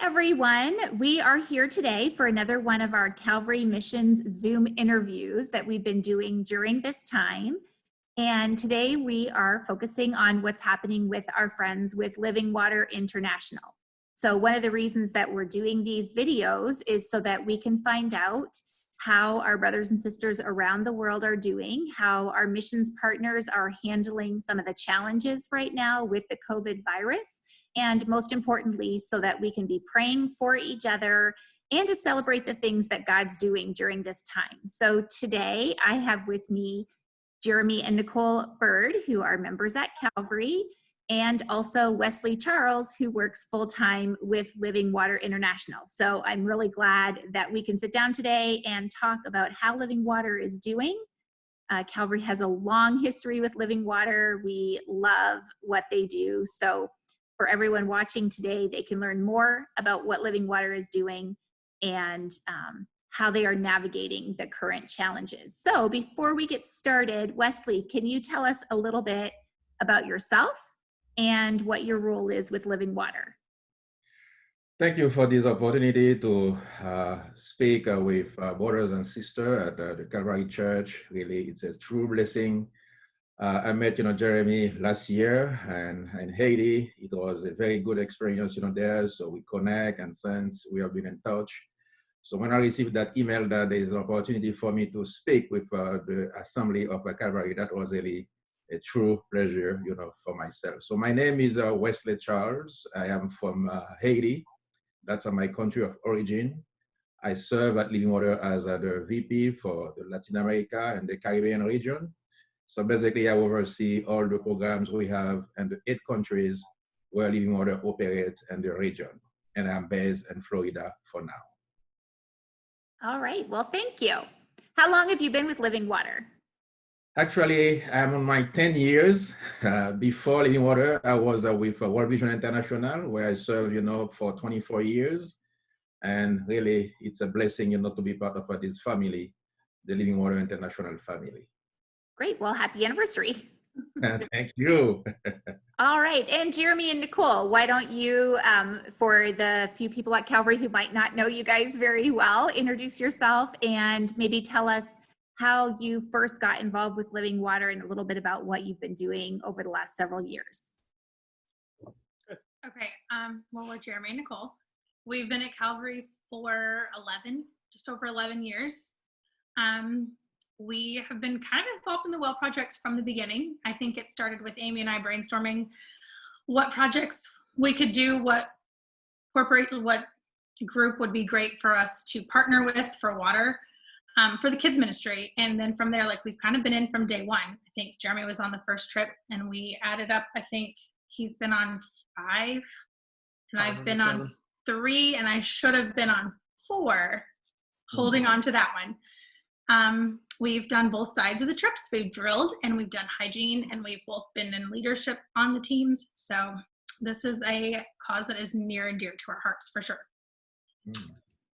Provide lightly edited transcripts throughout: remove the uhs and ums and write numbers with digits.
everyone. We are here today for another one of our Calvary Missions Zoom interviews that we've been doing during this time. And today we are focusing on what's happening with our friends with Living Water International. So one of the reasons that we're doing these videos is so that we can find out how our brothers and sisters around the world are doing, how our missions partners are handling some of the challenges right now with the COVID virus, and most importantly, so that we can be praying for each other and to celebrate the things that God's doing during this time. So today I have with me Jeremy and Nicole Bird, who are members at Calvary, and also Wesley Charles, who works full-time with Living Water International. So I'm really glad that we can sit down today and talk about how Living Water is doing. Calvary has a long history with Living Water. We love what they do. So for everyone watching today, they can learn more about what Living Water is doing and how they are navigating the current challenges. So before we get started, Wesley, can you tell us a little bit about yourself and what your role is with Living Water? Thank you for this opportunity to speak with brothers and sisters at the Calvary Church. Really, it's a true blessing. I met, Jeremy last year and in Haiti. It was a very good experience, there. So we connect, and since we have been in touch. So when I received that email that there is an opportunity for me to speak with the Assembly of Calvary, that was really a true pleasure, for myself. So my name is Wesley Charles. I am from Haiti. That's my country of origin. I serve at Living Water as the VP for the Latin America and the Caribbean region. So basically, I oversee all the programs we have in the 8 countries where Living Water operates in the region. And I'm based in Florida for now. All right, well, thank you. How long have you been with Living Water? Actually, I'm on my 10 years. Before Living Water, I was with World Vision International, where I served, for 24 years. And really, it's a blessing, to be part of this family, the Living Water International family. Great, well, happy anniversary. Thank you. All right, and Jeremy and Nicole, why don't you, for the few people at Calvary who might not know you guys very well, introduce yourself and maybe tell us how you first got involved with Living Water and a little bit about what you've been doing over the last several years. Okay, well, we're Jeremy and Nicole. We've been at Calvary for just over 11 years. We have been kind of involved in the well projects from the beginning. I think it started with Amy and I brainstorming what projects we could do, what group would be great for us to partner with for water, for the kids ministry. And then from there, we've kind of been in from day one. I think Jeremy was on the first trip and we added up, I think he's been on 5 and I've been 7. On 3 and I should have been on 4, holding on to that one. We've done both sides of the trips. We've drilled and we've done hygiene, and we've both been in leadership on the teams. So this is a cause that is near and dear to our hearts for sure.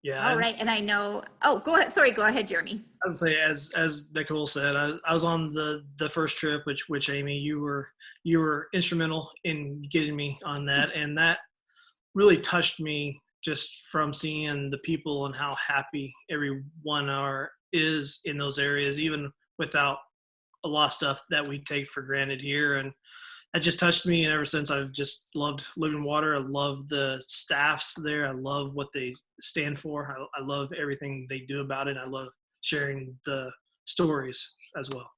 Yeah. All right. And I know, go ahead. Sorry, go ahead, Jeremy. I would say, as Nicole said, I was on the first trip, which Amy, you were instrumental in getting me on that. And that really touched me just from seeing the people and how happy everyone is in those areas, even without a lot of stuff that we take for granted here. And that just touched me. And ever since, I've just loved Living Water. I love the staffs there. I love what they stand for. I love everything they do about it. I love sharing the stories as well.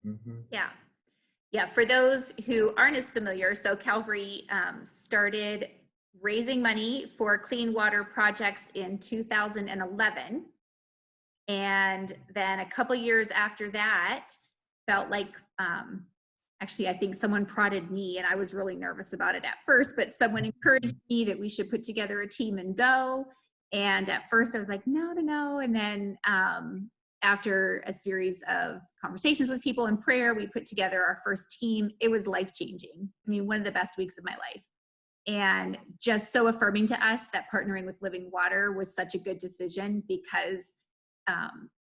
Mm-hmm. Yeah. For those who aren't as familiar, so Calvary started raising money for clean water projects in 2011. And then a couple years after that, felt like, actually, I think someone prodded me, and I was really nervous about it at first, but someone encouraged me that we should put together a team and go. And at first I was like, no. And then after a series of conversations with people and prayer, we put together our first team. It was life-changing. I mean, one of the best weeks of my life. And just so affirming to us that partnering with Living Water was such a good decision, because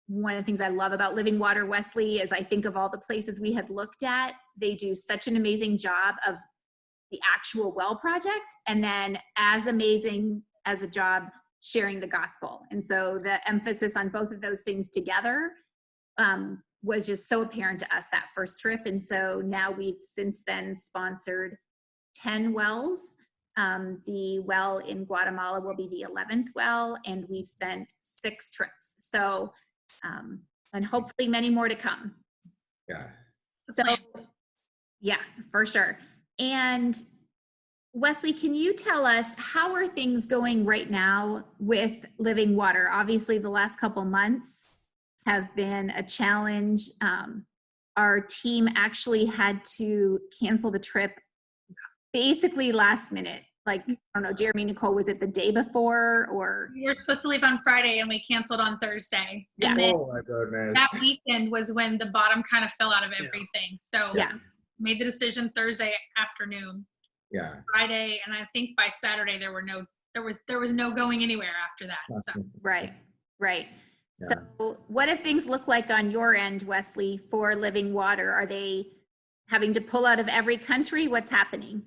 one of the things I love about Living Water, Wesley, is I think of all the places we had looked at, they do such an amazing job of the actual well project, and then as amazing as a job sharing the gospel. And so the emphasis on both of those things together was just so apparent to us that first trip. And so now we've since then sponsored 10 wells. The well in Guatemala will be the 11th well, and we've sent 6 trips. So, and hopefully many more to come. Yeah. So, yeah, for sure. And Wesley, can you tell us, how are things going right now with Living Water? Obviously, the last couple months have been a challenge. Our team actually had to cancel the trip basically last minute. Like, I don't know, Jeremy, Nicole, was it the day before or? We were supposed to leave on Friday and we canceled on Thursday. Yeah. And then Oh my goodness. that weekend was when the bottom kind of fell out of everything. So Yeah. made the decision Thursday afternoon, Yeah. Friday, and I think by Saturday there was no going anywhere after that. So Right. Yeah. So what do things look like on your end, Wesley, for Living Water? Are they having to pull out of every country? What's happening?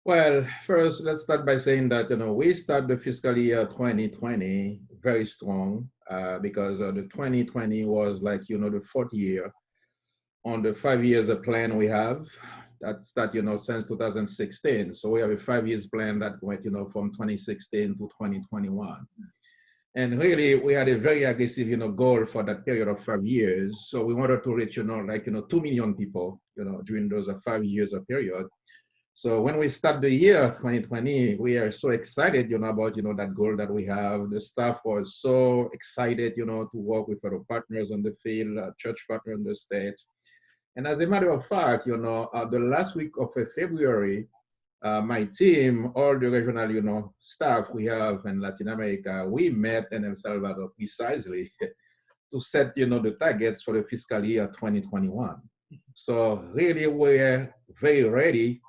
Well, first, let's start by saying that, we start the fiscal year 2020 very strong because the 2020 was like, the fourth year on the 5 years plan we have. That's that, since 2016. So we have a 5 years plan that went, from 2016 to 2021. And really, we had a very aggressive, goal for that period of 5 years. So we wanted to reach, 2 million people, during those 5 years of period. So when we start the year 2020, we are so excited, about, that goal that we have. The staff was so excited, to work with our partners on the field, church partners in the States. And as a matter of fact, the last week of February, my team, all the regional, staff we have in Latin America, we met in El Salvador precisely to set, the targets for the fiscal year 2021. So really, we're very ready,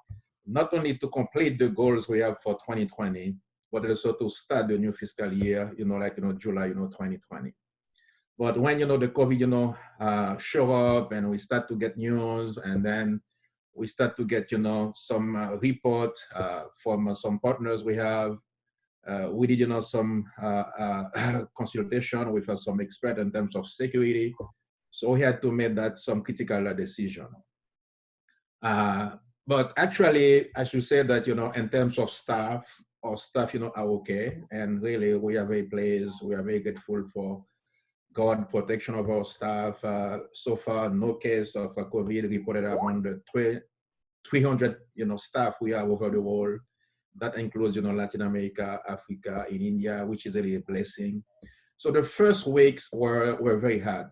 not only to complete the goals we have for 2020, but also to start the new fiscal year, July, 2020. But when, the COVID, show up and we start to get news, and then we start to get, some report from some partners we have. We did, some consultation with some experts in terms of security. So we had to make that some critical decision. But actually, I should say that, in terms of staff, our staff, are okay. And really, we are very pleased. We are very grateful for God protection of our staff. So far, no case of COVID reported among the 300, staff we have over the world. That includes, Latin America, Africa, in India, which is really a blessing. So the first weeks were very hard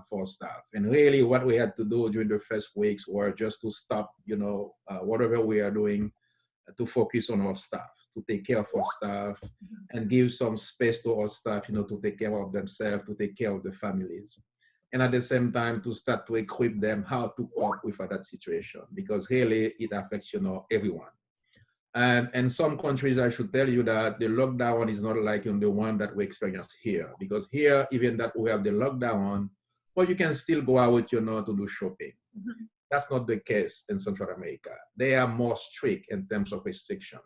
for staff. And really what we had to do during the first weeks were just to stop, whatever we are doing, to focus on our staff, to take care of our staff and give some space to our staff, to take care of themselves, to take care of the families. And at the same time, to start to equip them how to cope with that situation, because really it affects, everyone. And in some countries, I should tell you that the lockdown is not like the one that we experience here, because here, even that we have the lockdown, but you can still go out, to do shopping. Mm-hmm. That's not the case in Central America. They are more strict in terms of restriction.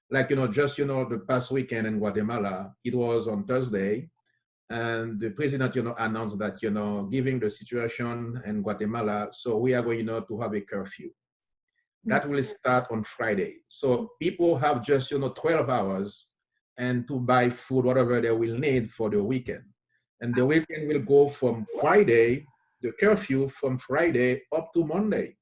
Like, just, the past weekend in Guatemala, it was on Thursday, and the president, announced that, given the situation in Guatemala, so we are going, to have a curfew. That will start on Friday. So people have just, 12 hours and to buy food, whatever they will need for the weekend. And the weekend will go from Friday, the curfew from Friday up to Monday.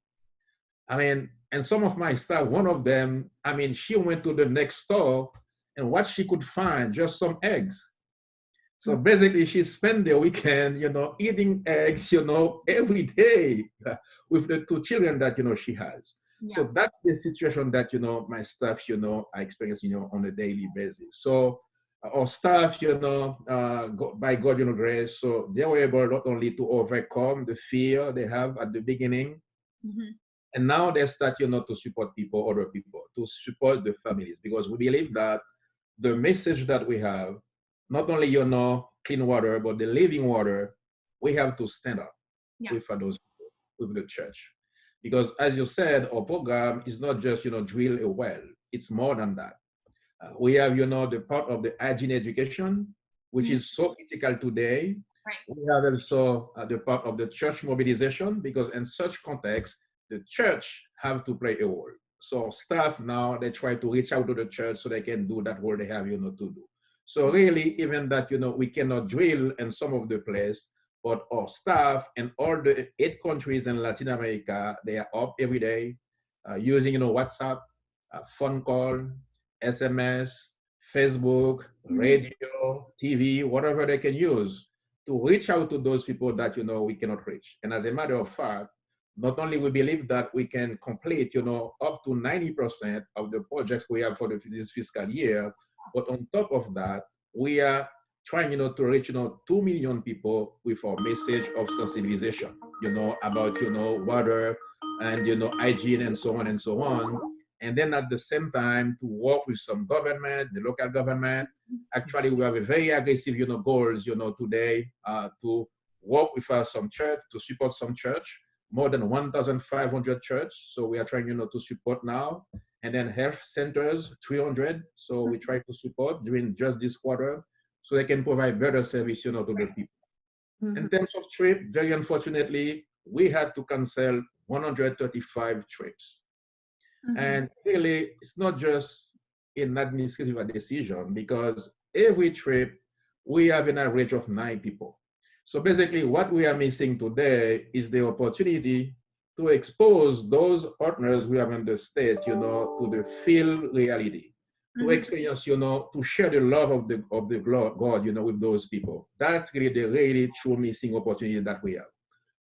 I mean, and some of my staff, one of them, she went to the next store and what she could find, just some eggs. So basically she spent the weekend, eating eggs, every day with the 2 children that, she has. Yeah. So that's the situation that, my staff, are experiencing, on a daily basis. So our staff, by God's grace, so they were able not only to overcome the fear they have at the beginning, mm-hmm. and now they start, to support people, other people, to support the families, because we believe that the message that we have, not only, clean water, but the living water, we have to stand up with those people, with the church. Because as you said, our program is not just, drill a well. It's more than that. We have, the part of the hygiene education, which Mhm. is so critical today. Right. We have also the part of the church mobilization, because in such context, the church have to play a role. So staff now, they try to reach out to the church so they can do that role they have, to do. So really, even that, we cannot drill in some of the place, but our staff in all the 8 countries in Latin America, they are up every day using, WhatsApp, phone call, SMS, Facebook, radio, TV, whatever they can use to reach out to those people that we cannot reach. And as a matter of fact, not only we believe that we can complete up to 90% of the projects we have for this fiscal year, but on top of that, we are trying to reach 2 million people with our message of sensibilization, about water and hygiene and so on and so on. And then at the same time to work with some government, the local government. Actually, we have a very aggressive, goals, today to work with some church, to support some church, more than 1,500 church. So we are trying, to support now. And then health centers, 300. So we try to support during just this quarter so they can provide better service, to the people. In terms of trip, very unfortunately, we had to cancel 135 trips. And really, it's not just an administrative decision, because every trip we have an average of 9 people. So basically, what we are missing today is the opportunity to expose those partners we have in the state, to the field reality, to experience, to share the love of the God, with those people. That's really the really true missing opportunity that we have.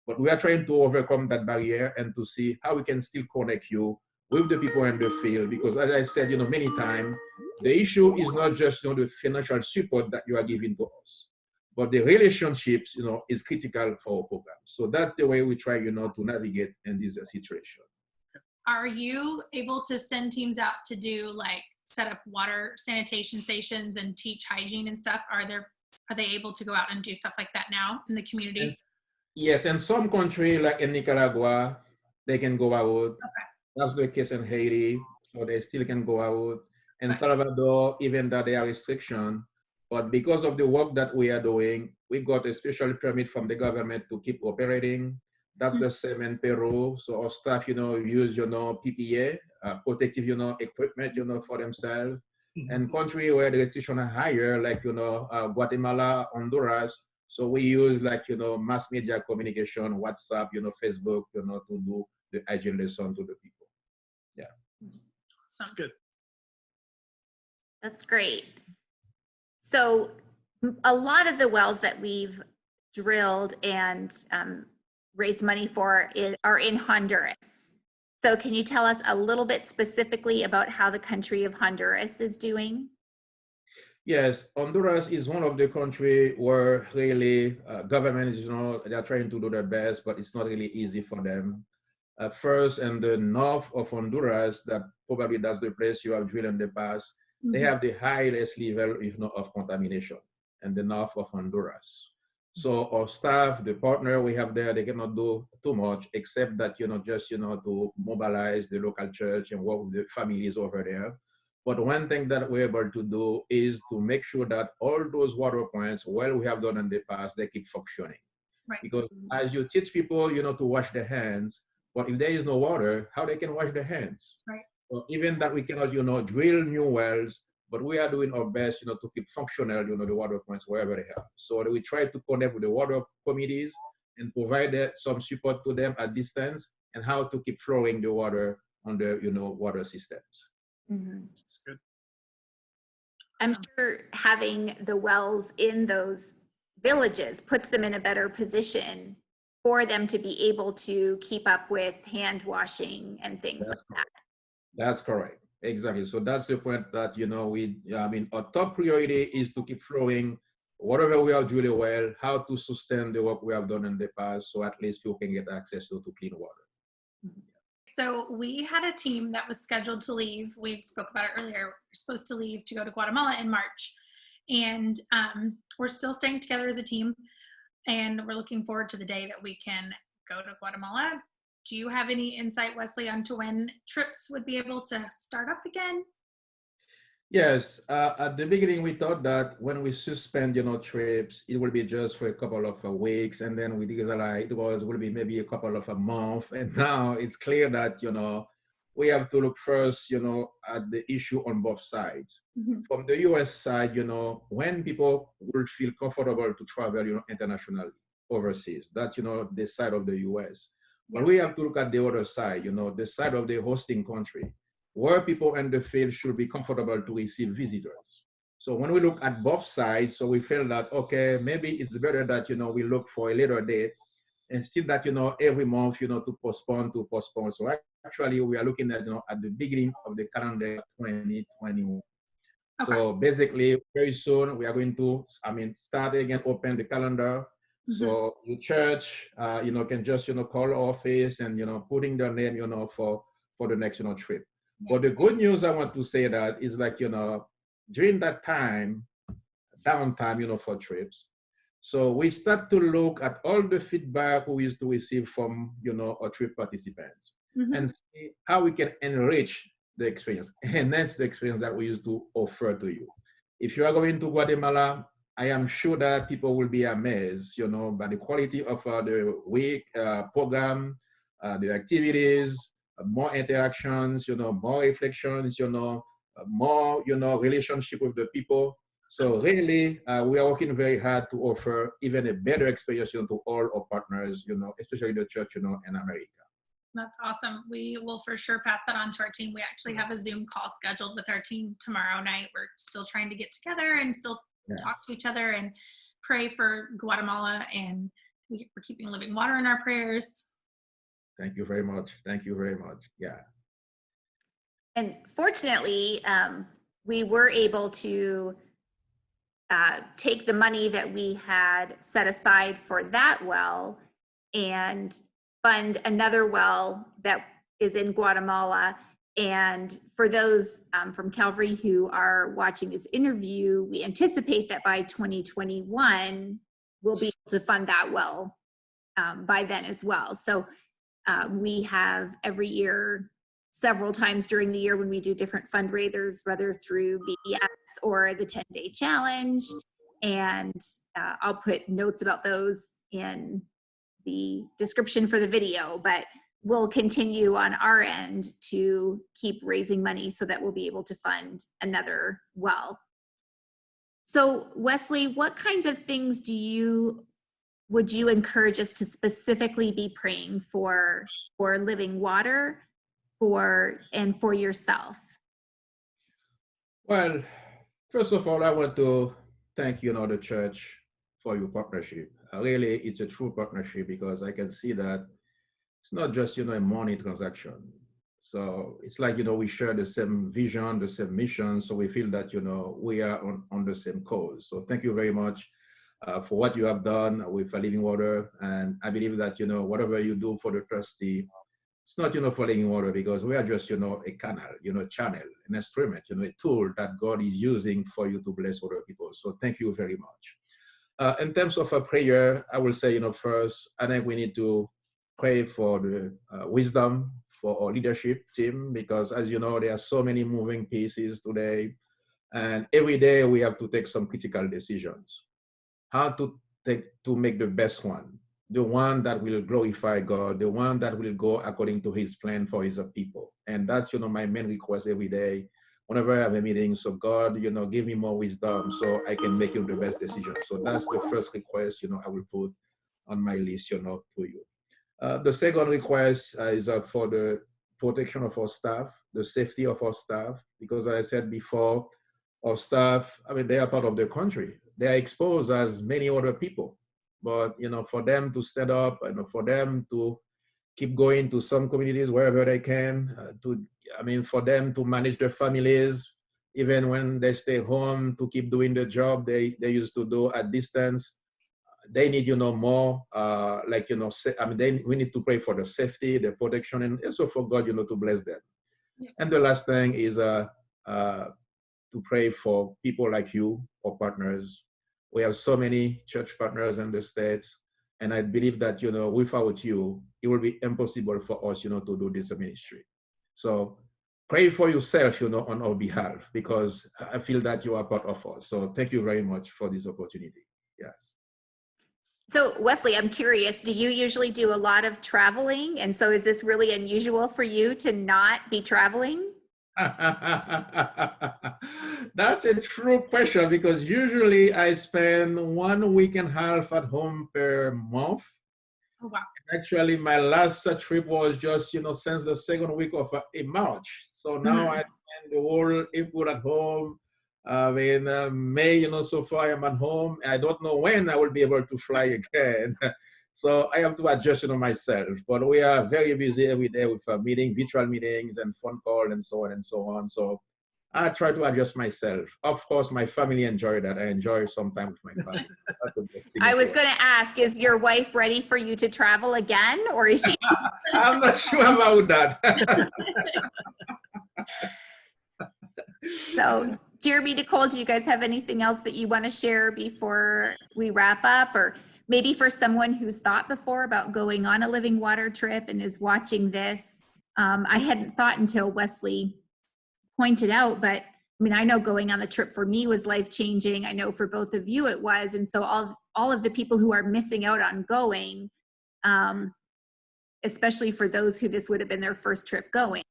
But we are trying to overcome that barrier and to see how we can still connect you with the people in the field. Because as I said, many times, the issue is not just, the financial support that you are giving to us, but the relationships, is critical for our program. So that's the way we try, to navigate in this situation. Are you able to send teams out to do like set up water sanitation stations and teach hygiene and stuff? Are they able to go out and do stuff like that now in the communities? Yes, in some countries like in Nicaragua, they can go out. Okay. That's the case in Haiti, so they still can go out. In Salvador, even though there are restrictions, but because of the work that we are doing, we got a special permit from the government to keep operating. That's the same in Peru. So our staff, use, PPE, protective, equipment, for themselves. And countries where the restrictions are higher, like, Guatemala, Honduras, so we use like, mass media communication, WhatsApp, Facebook, to do the hygiene lesson to the people. Yeah. That's good. That's great. So a lot of the wells that we've drilled and raised money for are in Honduras. So can you tell us a little bit specifically about how the country of Honduras is doing? Yes, Honduras is one of the countries where really government is, they're trying to do their best, but it's not really easy for them. First, in the north of Honduras, that's the place you have drilled in the past, they have the highest level, of contamination in the north of Honduras. So our staff, the partner we have there, they cannot do too much except that, just, to mobilize the local church and work with the families over there. But one thing that we're able to do is to make sure that all those water points, we have done in the past, they keep functioning. Right. Because as you teach people, to wash their hands, but if there is no water, how they can wash their hands? Right. So even that we cannot, drill new wells, but we are doing our best, to keep functional, the water points wherever they are. So we try to connect with the water committees and provide some support to them at distance and how to keep flowing the water on the, water systems. That's good. I'm sure having the wells in those villages puts them in a better position for them to be able to keep up with hand washing and things like that. That's correct. Exactly. So that's the point that, our top priority is to keep flowing whatever we are drilling well, how to sustain the work we have done in the past, so at least people can get access to clean water. So we had a team that was scheduled to leave. We spoke about it earlier. We're supposed to leave to go to Guatemala in March. And we're still staying together as a team. And we're looking forward to the day that we can go to Guatemala. Do you have any insight, Wesley, onto when trips would be able to start up again? Yes, at the beginning we thought that when we suspend, trips, it will be just for a couple of weeks, and then we realized it will be maybe a couple of a month, and now it's clear that we have to look first, at the issue on both sides. Mhm. From the U.S. side, when people will feel comfortable to travel, internationally, overseas, that's the side of the U.S. But Yeah. we have to look at the other side, the side of the hosting country where people in the field should be comfortable to receive visitors. So when we look at both sides, so we feel that, okay, maybe it's better that, we look for a later date instead that, every month, to postpone. So actually we are looking at, at the beginning of the calendar 2021. Okay. So basically very soon we are going to, start again, open the calendar. Mhm. So the church, can just, call office and, putting their name, for the next, trip. But the good news I want to say that is like, during that time, downtime, for trips. So we start to look at all the feedback we used to receive from, our trip participants Mhm. and see how we can enrich the experience, enhance the experience that we used to offer to you. If you are going to Guatemala, I am sure that people will be amazed, by the quality of the week program, the activities, more interactions, more reflections, more, relationship with the people. So really, we are working very hard to offer even a better experience to all our partners, especially the church, in America. That's awesome. We will for sure pass that on to our team. We actually have a Zoom call scheduled with our team tomorrow night. We're still trying to get together and still talk to each other and pray for Guatemala. And we're keeping living water in our prayers. Thank you very much. Thank you very much. Yeah. And fortunately, we were able to take the money that we had set aside for that well and fund another well that is in Guatemala. And for those from Calvary who are watching this interview, we anticipate that by 2021, we'll be able to fund that well by then as well. So we have every year, several times during the year when we do different fundraisers, whether through VBS or the 10-day challenge. And I'll put notes about those in the description for the video, but we'll continue on our end to keep raising money so that we'll be able to fund another well. So Wesley, what kinds of things would you encourage us to specifically be praying for living water, and for yourself? Well, first of all, I want to thank the church for your partnership. Really, it's a true partnership because I can see that it's not just a money transaction. So it's like we share the same vision, the same mission. So we feel that we are on the same cause. So thank you very much for what you have done with Living Water, and I believe that whatever you do for the trustee, it's not for Living Water because we are just a canal, channel, an instrument, a tool that God is using for you to bless other people. So thank you very much. In terms of a prayer, I will say first, I think we need to pray for the wisdom for our leadership team because as you know, there are so many moving pieces today, and every day we have to take some critical decisions. How to make the best one, the one that will glorify God, the one that will go according to His plan for His people. And that's my main request every day whenever I have a meeting. So God, give me more wisdom so I can make the best decision. So that's the first request I will put on my list to you. The second request is for the protection of our staff, the safety of our staff, because as I said before, our staff, they are part of the country. They are exposed as many other people. But, for them to stand up and for them to keep going to some communities wherever they can, for them to manage their families, even when they stay home, to keep doing the job they used to do at distance. They need, more, we need to pray for the safety, the protection, and also for God, to bless them. And the last thing is to pray for people like you or partners. We have so many church partners in the States, and I believe that, without you, it will be impossible for us, to do this ministry. So pray for yourself, on our behalf, because I feel that you are part of us. So thank you very much for this opportunity. Yes. So Wesley, I'm curious, do you usually do a lot of traveling? And so is this really unusual for you to not be traveling? That's a true question, because usually I spend 1 week and a half at home per month. Oh, wow. Actually, my last trip was just, since the second week of March. So now I spend the whole April at home. In May, so far I'm at home. I don't know when I will be able to fly again. So I have to adjust, myself. But we are very busy every day with virtual meetings and phone call and so on and so on. So I try to adjust myself. Of course, my family enjoy that. I enjoy some time with my family. That's the best thing. I was going to ask, is your wife ready for you to travel again, or is she? I'm not sure about that. So, Jeremy, Nicole, do you guys have anything else that you want to share before we wrap up? Or maybe for someone who's thought before about going on a living water trip and is watching this, I hadn't thought until Wesley pointed out, but I mean, I know going on the trip for me was life-changing. I know for both of you it was. And so all of the people who are missing out on going, especially for those who this would have been their first trip going,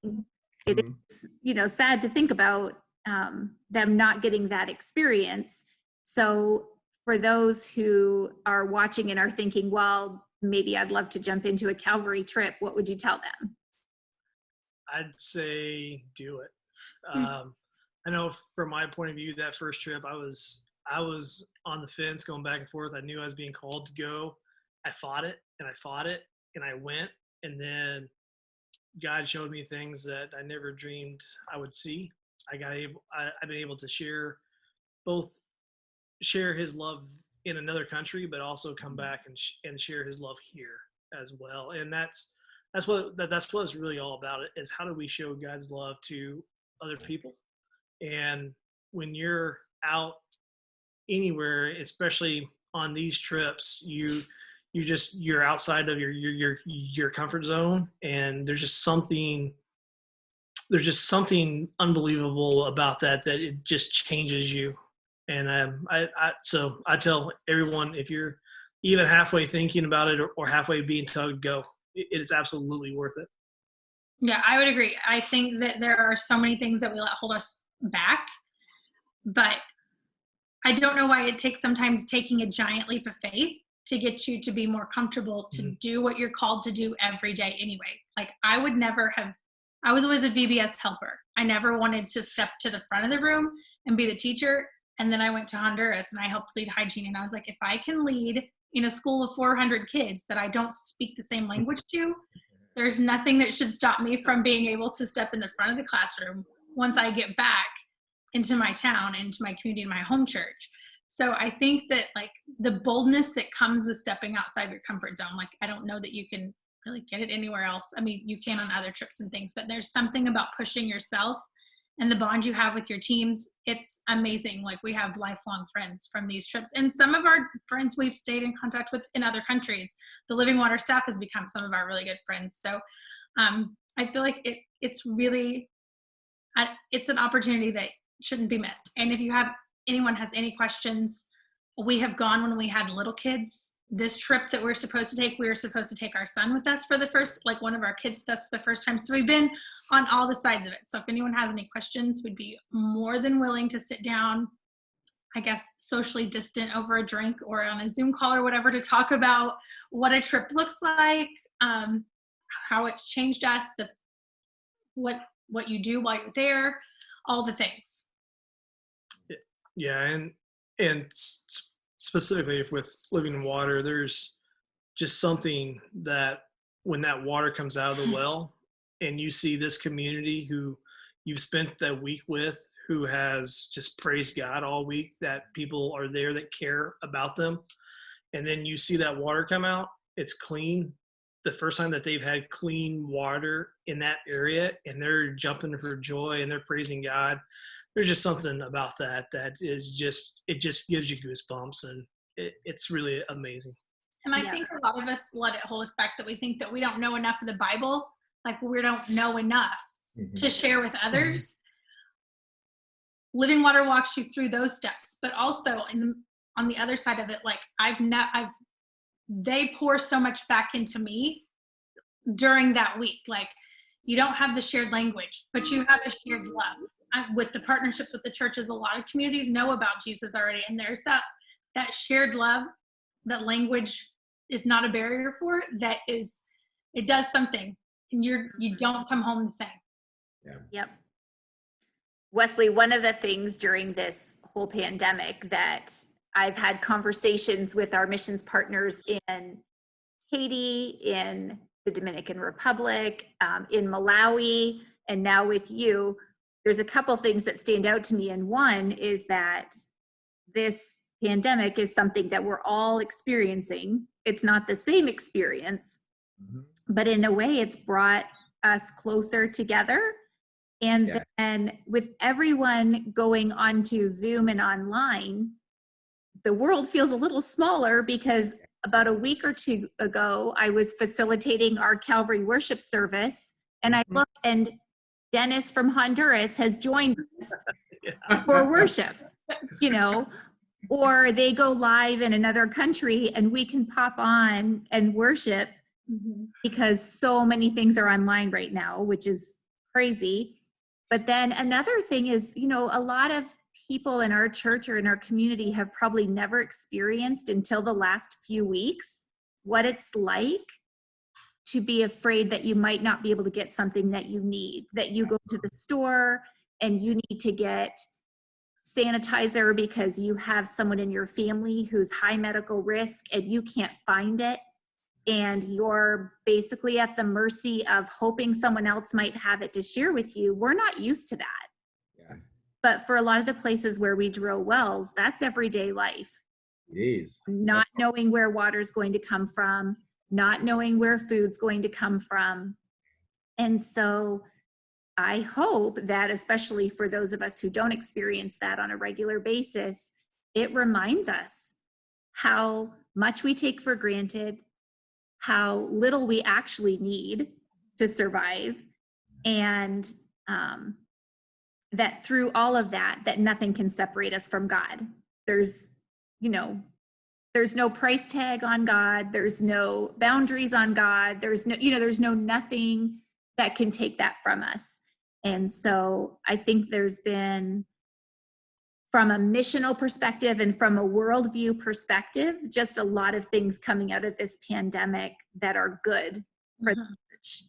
it is, sad to think about them not getting that experience. So for those who are watching and are thinking, well, maybe I'd love to jump into a Calvary trip, what would you tell them? I'd say do it. I know from my point of view, that first trip, I was on the fence going back and forth. I knew I was being called to go. I fought it and I went, and then God showed me things that I never dreamed I would see. I've been able to share his love in another country, but also come back and share his love here as well. And that's what it's really all about, is how do we show God's love to other people? And when you're out anywhere, especially on these trips, you're outside of your comfort zone, and there's just something unbelievable about that it just changes you. And so I tell everyone, if you're even halfway thinking about it or halfway being tugged, go. It is absolutely worth it. Yeah, I would agree. I think that there are so many things that we let hold us back, but I don't know why it takes sometimes taking a giant leap of faith to get you to be more comfortable to do what you're called to do every day anyway. Like I was always a VBS helper. I never wanted to step to the front of the room and be the teacher. And then I went to Honduras and I helped lead hygiene. And I was like, if I can lead in a school of 400 kids that I don't speak the same language to, there's nothing that should stop me from being able to step in the front of the classroom once I get back into my town, into my community, in my home church. So I think that like the boldness that comes with stepping outside your comfort zone, like I don't know that you can really get it anywhere else. I mean, you can on other trips and things, but there's something about pushing yourself and the bond you have with your teams. It's amazing. Like we have lifelong friends from these trips, and some of our friends we've stayed in contact with in other countries. The Living Water staff has become some of our really good friends. So I feel like it's really, it's an opportunity that shouldn't be missed. And if anyone has any questions, we have gone when we had little kids. This trip that we were supposed to take our son with us for the first, like one of our kids with us for the first time. So we've been on all the sides of it. So if anyone has any questions, we'd be more than willing to sit down, I guess, socially distant over a drink or on a Zoom call or whatever, to talk about what a trip looks like, how it's changed us, what you do while you're there, all the things. Yeah, and specifically with Living in Water, there's just something that when that water comes out of the well and you see this community who you've spent that week with, who has just praised God all week, that people are there that care about them, and then you see that water come out, it's clean. The first time that they've had clean water in that area, and they're jumping for joy and they're praising God. There's just something about that is just, it just gives you goosebumps, and it's really amazing. And I think a lot of us let it hold us back, that we think that we don't know enough of the Bible. Like we don't know enough to share with others. Living Water walks you through those steps, but also on the other side of it, like they pour so much back into me during that week. Like, you don't have the shared language, but you have a shared love. With the partnerships with the churches, a lot of communities know about Jesus already, and there's that shared love, that language is not a barrier for. It does something, and you don't come home the same. Yeah. Yep. Wesley, one of the things during this whole pandemic that I've had conversations with our missions partners in Haiti, in the Dominican Republic, in Malawi, and now with you, there's a couple things that stand out to me. And one is that this pandemic is something that we're all experiencing. It's not the same experience, but in a way it's brought us closer together. And then with everyone going onto Zoom and online, the world feels a little smaller, because about a week or two ago, I was facilitating our Calvary worship service, and I looked, and Dennis from Honduras has joined us for worship, or they go live in another country and we can pop on and worship because so many things are online right now, which is crazy. But then another thing is, a lot of people in our church or in our community have probably never experienced until the last few weeks what it's like to be afraid that you might not be able to get something that you need, that you go to the store and you need to get sanitizer because you have someone in your family who's high medical risk and you can't find it. And you're basically at the mercy of hoping someone else might have it to share with you. We're not used to that. Yeah. But for a lot of the places where we drill wells, that's everyday life. It is. Not knowing where water's going to come from, not knowing where food's going to come from. And so I hope that, especially for those of us who don't experience that on a regular basis, it reminds us how much we take for granted, how little we actually need to survive, and that through all of that, that nothing can separate us from God. There's no price tag on God. There's no boundaries on God. There's no nothing that can take that from us. And so I think there's been, from a missional perspective and from a worldview perspective, just a lot of things coming out of this pandemic that are good for the church.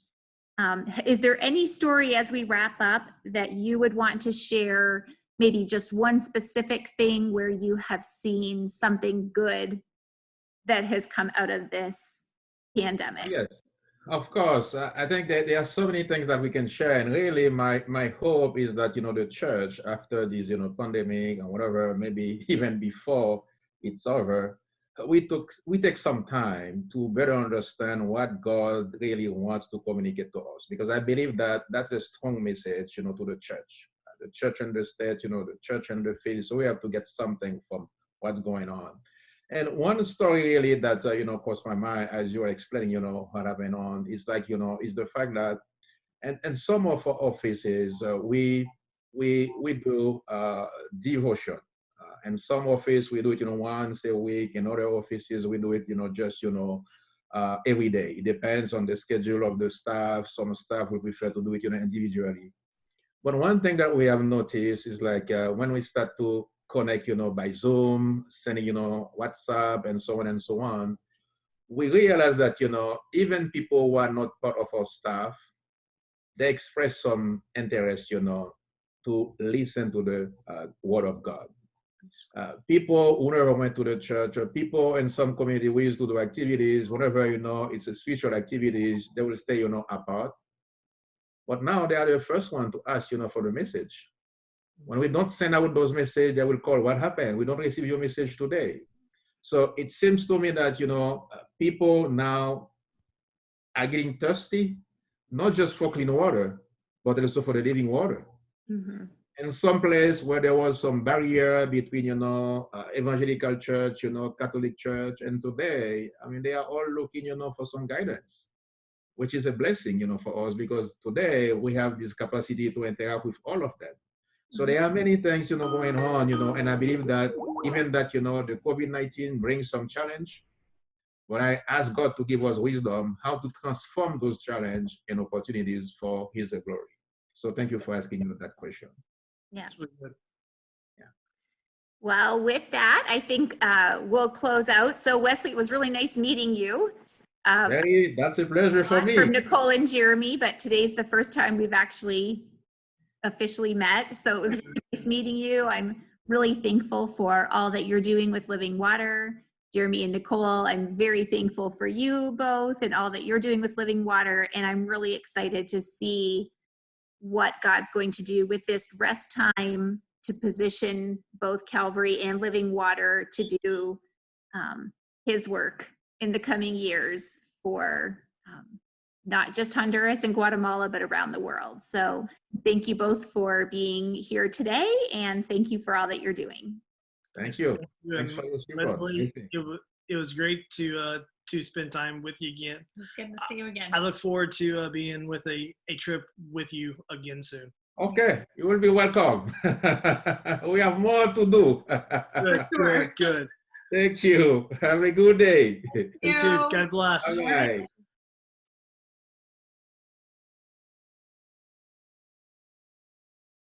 Is there any story as we wrap up that you would want to share, maybe just one specific thing where you have seen something good that has come out of this pandemic? Yes, of course. I think that there are so many things that we can share. And really, my hope is that, the church, after this, pandemic and whatever, maybe even before it's over, we take some time to better understand what God really wants to communicate to us. Because I believe that that's a strong message, to the church. The church and the state, the church and the faith. So we have to get something from what's going on. And one story really that, crossed my mind as you were explaining, what happened on, is like, is the fact that, and some of our offices, we do devotion. And some office, we do it, once a week. In other offices, we do it, just, every day. It depends on the schedule of the staff. Some staff will prefer to do it, individually. But one thing that we have noticed is like when we start to connect, by Zoom, sending, WhatsApp, and so on and so on, we realize that, even people who are not part of our staff, they express some interest, to listen to the word of God. People who never went to the church, or people in some community, we used to do activities, whenever, it's a spiritual activities, they will stay, apart. But now they are the first one to ask, for the message. When we don't send out those messages, they will call, what happened? We don't receive your message today. So it seems to me that, people now are getting thirsty, not just for clean water, but also for the living water. Mm-hmm. In some place where there was some barrier between, evangelical church, Catholic church, and today, I mean, they are all looking, for some guidance. which is a blessing, for us, because today we have this capacity to interact with all of them. So there are many things, going on, and I believe that even that, the COVID-19 brings some challenge, but I ask God to give us wisdom how to transform those challenges and opportunities for His glory. So thank you for asking that question. Yeah. That's really good. Well, with that, I think we'll close out. So Wesley, it was really nice meeting you. That's a pleasure for me. From Nicole and Jeremy, but today's the first time we've actually officially met. So it was really nice meeting you. I'm really thankful for all that you're doing with Living Water. Jeremy and Nicole, I'm very thankful for you both and all that you're doing with Living Water. And I'm really excited to see what God's going to do with this rest time to position both Calvary and Living Water to do His work in the coming years for not just Honduras and Guatemala, but around the world. So thank you both for being here today, and thank you for all that you're doing. Thank you. And Thanks for your support. Wesley, it was great to spend time with you again. It's good to see you again. I look forward to being with a trip with you again soon. Okay, you will be welcome. We have more to do. Good. Thank you. Have a good day. You too. God bless. Bye-bye.